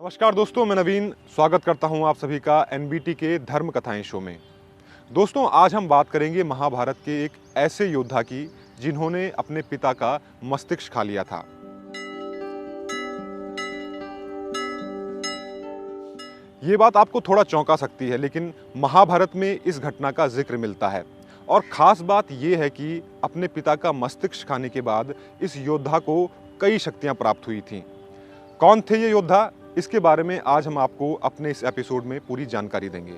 नमस्कार दोस्तों, मैं नवीन स्वागत करता हूं आप सभी का एनबीटी के धर्म कथाएं शो में। दोस्तों, आज हम बात करेंगे महाभारत के एक ऐसे योद्धा की जिन्होंने अपने पिता का मस्तिष्क खा लिया था। ये बात आपको थोड़ा चौंका सकती है, लेकिन महाभारत में इस घटना का जिक्र मिलता है। और खास बात यह है कि अपने पिता का मस्तिष्क खाने के बाद इस योद्धा को कई शक्तियां प्राप्त हुई थीं। कौन थे ये योद्धा, इसके बारे में आज हम आपको अपने इस एपिसोड में पूरी जानकारी देंगे।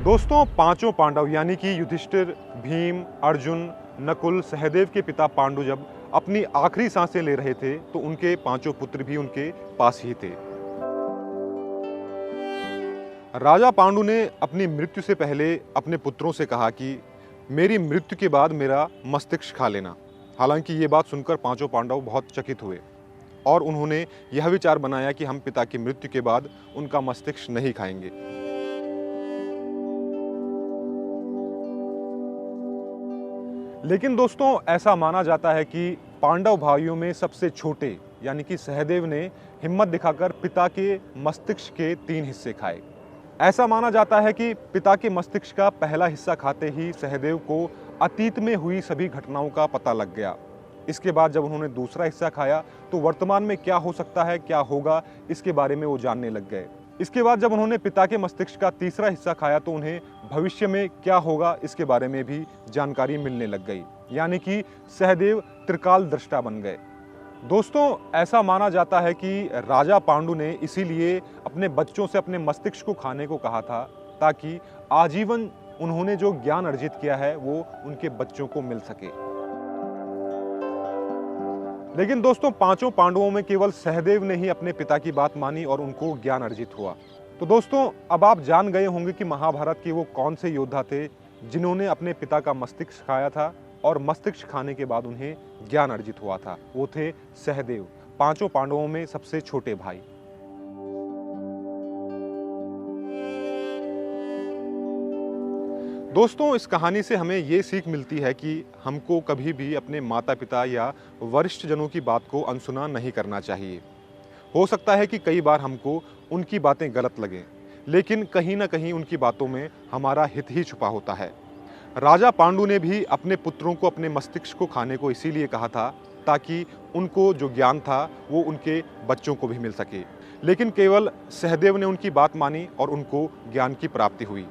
दोस्तों, पांचों पांडव यानी कि युधिष्ठिर, भीम, अर्जुन, नकुल, सहदेव के पिता पांडु जब अपनी आखिरी सांसें ले रहे थे तो उनके पांचों पुत्र भी उनके पास ही थे। राजा पांडु ने अपनी मृत्यु से पहले अपने पुत्रों से कहा कि मेरी मृत्यु के बाद मेरा मस्तिष्क खा लेना। हालांकि ये बात सुनकर पांचों पांडव बहुत चकित हुए और उन्होंने यह विचार बनाया कि हम पिता की मृत्यु के बाद उनका मस्तिष्क नहीं खाएंगे। लेकिन दोस्तों, ऐसा माना जाता है कि पांडव भाइयों में सबसे छोटे यानी कि सहदेव ने हिम्मत दिखाकर पिता के मस्तिष्क के 3 हिस्से खाए। ऐसा माना जाता है कि पिता के मस्तिष्क का पहला हिस्सा खाते ही सहदेव को अतीत में हुई सभी घटनाओं का पता लग गया। इसके बाद जब उन्होंने दूसरा हिस्सा खाया तो वर्तमान में क्या हो सकता है, क्या होगा, इसके बारे में वो जानने लग गए। इसके बाद जब उन्होंने पिता के मस्तिष्क का तीसरा हिस्सा खाया तो उन्हें भविष्य में क्या होगा इसके बारे में भी जानकारी मिलने लग गई, यानी कि सहदेव त्रिकाल दृष्टा बन गए। दोस्तों, ऐसा माना जाता है कि राजा पांडु ने इसीलिए अपने बच्चों से अपने मस्तिष्क को खाने को कहा था, ताकि आजीवन उन्होंने जो ज्ञान अर्जित किया है वो उनके बच्चों को मिल सके। लेकिन दोस्तों, पांचों पांडवों में केवल सहदेव ने ही अपने पिता की बात मानी और उनको ज्ञान अर्जित हुआ। तो दोस्तों, अब आप जान गए होंगे कि महाभारत के वो कौन से योद्धा थे जिन्होंने अपने पिता का मस्तिष्क खाया था और मस्तिष्क खाने के बाद उन्हें ज्ञान अर्जित हुआ था। वो थे सहदेव, पांचों पांडवों में सबसे छोटे भाई। दोस्तों, इस कहानी से हमें ये सीख मिलती है कि हमको कभी भी अपने माता पिता या वरिष्ठ जनों की बात को अनसुना नहीं करना चाहिए। हो सकता है कि कई बार हमको उनकी बातें गलत लगें, लेकिन कहीं ना कहीं उनकी बातों में हमारा हित ही छुपा होता है। राजा पांडु ने भी अपने पुत्रों को अपने मस्तिष्क को खाने को इसीलिए कहा था ताकि उनको जो ज्ञान था वो उनके बच्चों को भी मिल सके। लेकिन केवल सहदेव ने उनकी बात मानी और उनको ज्ञान की प्राप्ति हुई।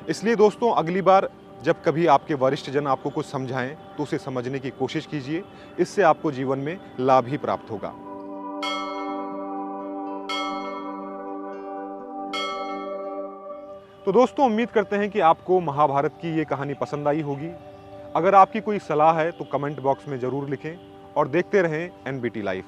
इसलिए दोस्तों, अगली बार जब कभी आपके वरिष्ठ जन आपको कुछ समझाएं तो उसे समझने की कोशिश कीजिए। इससे आपको जीवन में लाभ ही प्राप्त होगा। तो दोस्तों, उम्मीद करते हैं कि आपको महाभारत की ये कहानी पसंद आई होगी। अगर आपकी कोई सलाह है तो कमेंट बॉक्स में जरूर लिखें और देखते रहें एनबीटी लाइव।